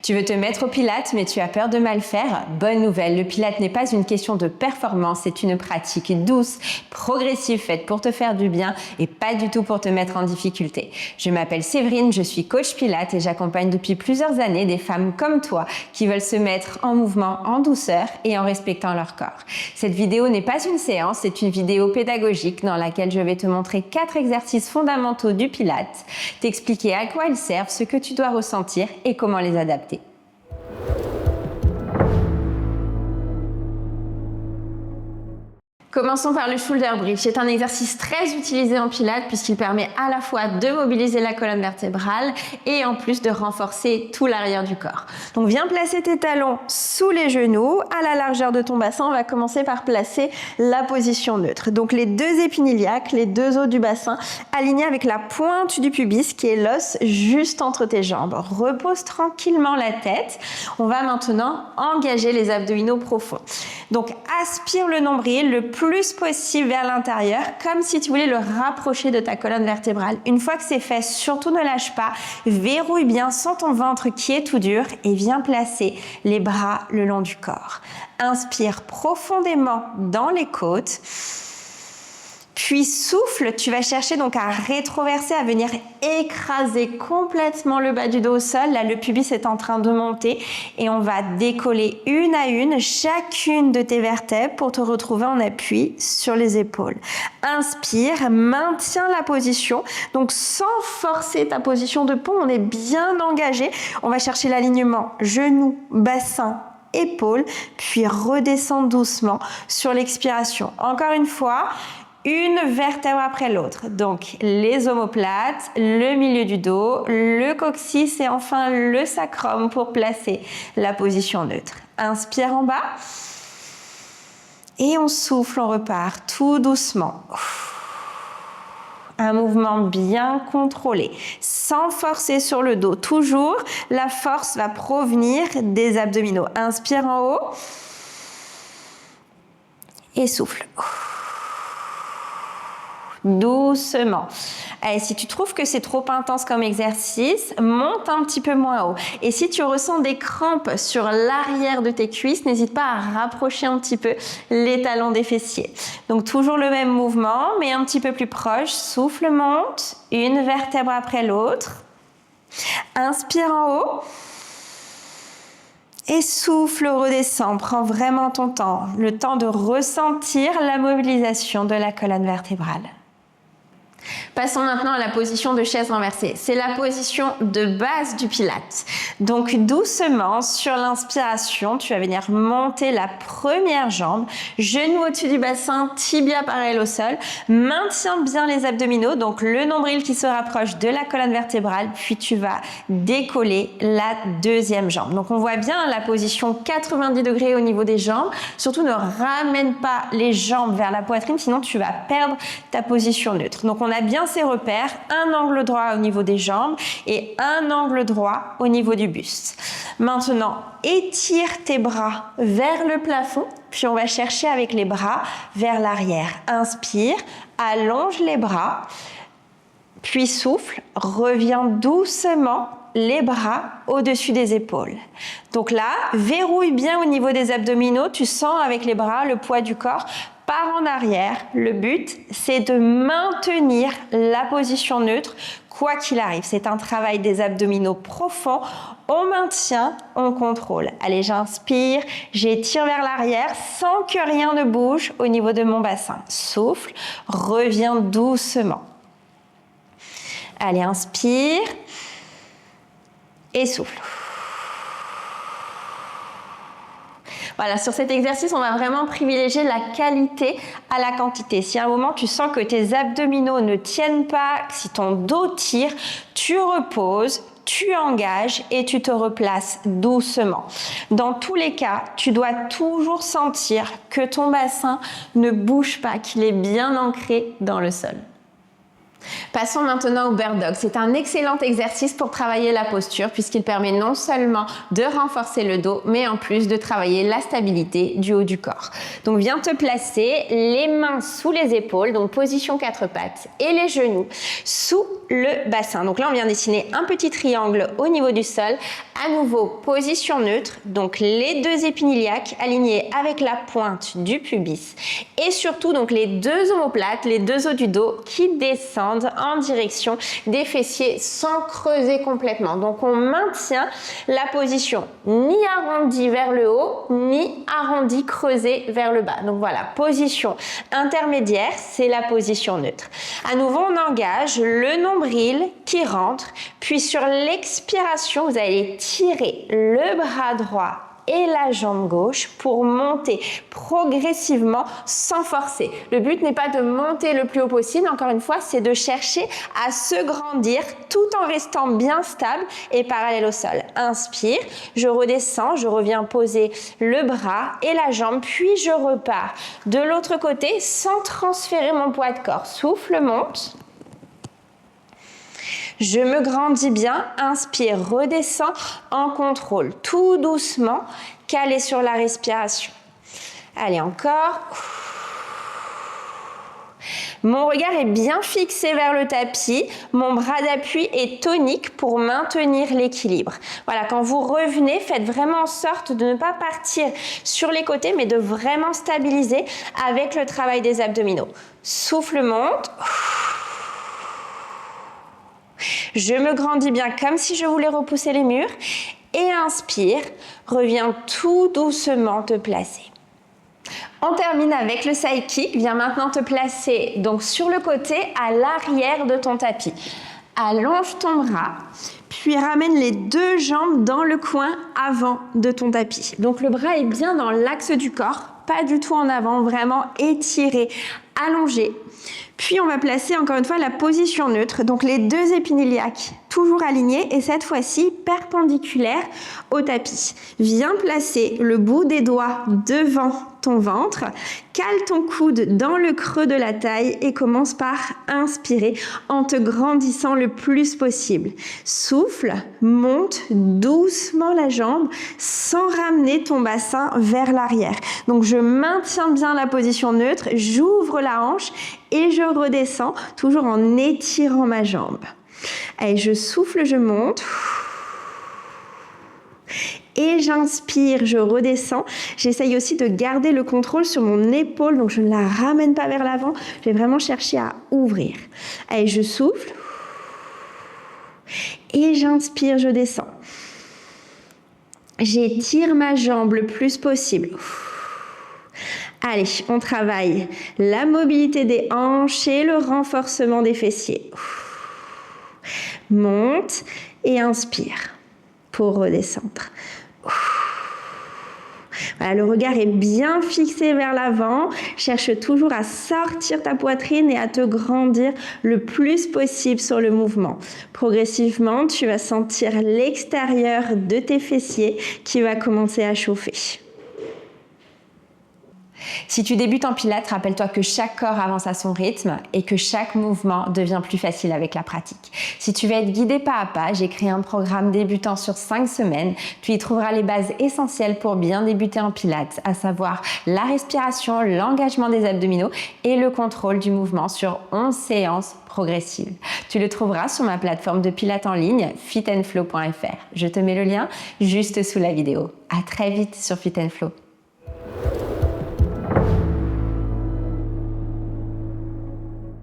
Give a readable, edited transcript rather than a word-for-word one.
Tu veux te mettre au Pilates, mais tu as peur de mal faire? Bonne nouvelle, le Pilates n'est pas une question de performance, c'est une pratique douce, progressive, faite pour te faire du bien et pas du tout pour te mettre en difficulté. Je m'appelle Séverine, je suis coach Pilates et j'accompagne depuis plusieurs années des femmes comme toi qui veulent se mettre en mouvement en douceur et en respectant leur corps. Cette vidéo n'est pas une séance, c'est une vidéo pédagogique dans laquelle je vais te montrer 4 exercices fondamentaux du Pilates, t'expliquer à quoi ils servent, ce que tu dois ressentir et comment les adapter. Commençons par le shoulder bridge. C'est un exercice très utilisé en Pilates puisqu'il permet à la fois de mobiliser la colonne vertébrale et en plus de renforcer tout l'arrière du corps. Donc viens placer tes talons sous les genoux, à la largeur de ton bassin. On va commencer par placer la position neutre. Donc les deux épines iliaques, les deux os du bassin alignés avec la pointe du pubis qui est l'os juste entre tes jambes. Repose tranquillement la tête. On va maintenant engager les abdominaux profonds. Donc aspire le nombril le plus possible vers l'intérieur, comme si tu voulais le rapprocher de ta colonne vertébrale. Une fois que c'est fait, surtout ne lâche pas, verrouille bien sans ton ventre qui est tout dur et viens placer les bras le long du corps. Inspire profondément dans les côtes. Puis souffle, tu vas chercher donc à rétroverser, à venir écraser complètement le bas du dos au sol. Là, le pubis est en train de monter et on va décoller une à une chacune de tes vertèbres pour te retrouver en appui sur les épaules. Inspire, maintiens la position. Donc sans forcer ta position de pont, on est bien engagé. On va chercher l'alignement genou, bassin, épaules, puis redescendre doucement sur l'expiration. Encore une fois, une vertèbre après l'autre. Donc, les omoplates, le milieu du dos, le coccyx et enfin le sacrum pour placer la position neutre. Inspire en bas. Et on souffle, on repart tout doucement. Un mouvement bien contrôlé, sans forcer sur le dos. Toujours, la force va provenir des abdominaux. Inspire en haut. Et souffle. Doucement. Allez, si tu trouves que c'est trop intense comme exercice, monte un petit peu moins haut. Et si tu ressens des crampes sur l'arrière de tes cuisses, n'hésite pas à rapprocher un petit peu les talons des fessiers. Donc toujours le même mouvement, mais un petit peu plus proche. Souffle, monte, une vertèbre après l'autre. Inspire en haut. Et souffle, redescend. Prends vraiment ton temps. Le temps de ressentir la mobilisation de la colonne vertébrale. Passons maintenant à la position de chaise renversée. C'est la position de base du Pilates. Donc doucement, sur l'inspiration, tu vas venir monter la première jambe, genou au-dessus du bassin, tibia parallèle au sol. Maintiens bien les abdominaux, donc le nombril qui se rapproche de la colonne vertébrale, puis tu vas décoller la deuxième jambe. Donc on voit bien la position 90 degrés au niveau des jambes. Surtout ne ramène pas les jambes vers la poitrine, sinon tu vas perdre ta position neutre. Donc on a bien ces repères, un angle droit au niveau des jambes et un angle droit au niveau du buste. Maintenant, étire tes bras vers le plafond, puis on va chercher avec les bras vers l'arrière. Inspire, allonge les bras, puis souffle, reviens doucement les bras au-dessus des épaules. Donc là, verrouille bien au niveau des abdominaux, tu sens avec les bras le poids du corps part en arrière. Le but, c'est de maintenir la position neutre, quoi qu'il arrive. C'est un travail des abdominaux profonds. On maintient, on contrôle. Allez, j'inspire, j'étire vers l'arrière sans que rien ne bouge au niveau de mon bassin. Souffle, reviens doucement. Allez, inspire et souffle. Voilà, sur cet exercice, on va vraiment privilégier la qualité à la quantité. Si à un moment, tu sens que tes abdominaux ne tiennent pas, si ton dos tire, tu reposes, tu engages et tu te replaces doucement. Dans tous les cas, tu dois toujours sentir que ton bassin ne bouge pas, qu'il est bien ancré dans le sol. Passons maintenant au Bird Dog. C'est un excellent exercice pour travailler la posture puisqu'il permet non seulement de renforcer le dos, mais en plus de travailler la stabilité du haut du corps. Donc viens te placer les mains sous les épaules, donc position 4 pattes, et les genoux sous le bassin. Donc là, on vient dessiner un petit triangle au niveau du sol. À nouveau, position neutre, donc les deux épines iliaques alignés avec la pointe du pubis. Et surtout, donc les deux omoplates, les deux os du dos qui descendent en direction des fessiers sans creuser complètement. Donc on maintient la position ni arrondie vers le haut, ni arrondie creusée vers le bas. Donc voilà, position intermédiaire, c'est la position neutre. À nouveau, on engage le nombril qui rentre, puis sur l'expiration, vous allez tirer le bras droit et la jambe gauche pour monter progressivement sans forcer. Le but n'est pas de monter le plus haut possible, encore une fois, c'est de chercher à se grandir tout en restant bien stable et parallèle au sol. Inspire, je redescends, je reviens poser le bras et la jambe, puis je repars de l'autre côté sans transférer mon poids de corps. Souffle, monte. Je me grandis bien, inspire, redescends en contrôle, tout doucement, calé sur la respiration. Allez, encore. Mon regard est bien fixé vers le tapis, mon bras d'appui est tonique pour maintenir l'équilibre. Voilà, quand vous revenez, faites vraiment en sorte de ne pas partir sur les côtés, mais de vraiment stabiliser avec le travail des abdominaux. Souffle, monte. Je me grandis bien comme si je voulais repousser les murs et inspire, reviens tout doucement te placer. On termine avec le side kick. Viens maintenant te placer donc sur le côté à l'arrière de ton tapis. Allonge ton bras, puis ramène les deux jambes dans le coin avant de ton tapis. Donc le bras est bien dans l'axe du corps, pas du tout en avant, vraiment étiré, allongé. Puis on va placer encore une fois la position neutre, donc les deux épines iliaques toujours alignées et cette fois-ci perpendiculaires au tapis. Viens placer le bout des doigts devant ton ventre, cale ton coude dans le creux de la taille et commence par inspirer en te grandissant le plus possible. Souffle, monte doucement la jambe sans ramener ton bassin vers l'arrière. Donc je maintiens bien la position neutre, j'ouvre la hanche et je redescends toujours en étirant ma jambe. Allez, je souffle, je monte. Et j'inspire, je redescends. J'essaye aussi de garder le contrôle sur mon épaule, donc je ne la ramène pas vers l'avant. Je vais vraiment chercher à ouvrir. Allez, je souffle. Et j'inspire, je descends. J'étire ma jambe le plus possible. Allez, on travaille la mobilité des hanches et le renforcement des fessiers. Monte et inspire pour redescendre. Voilà, le regard est bien fixé vers l'avant. Cherche toujours à sortir ta poitrine et à te grandir le plus possible sur le mouvement. Progressivement, tu vas sentir l'extérieur de tes fessiers qui va commencer à chauffer. Si tu débutes en pilates, rappelle-toi que chaque corps avance à son rythme et que chaque mouvement devient plus facile avec la pratique. Si tu veux être guidé pas à pas, j'ai créé un programme débutant sur 5 semaines. Tu y trouveras les bases essentielles pour bien débuter en pilates, à savoir la respiration, l'engagement des abdominaux et le contrôle du mouvement sur 11 séances progressives. Tu le trouveras sur ma plateforme de pilates en ligne, fitandflow.fr. Je te mets le lien juste sous la vidéo. À très vite sur Fit & Flow.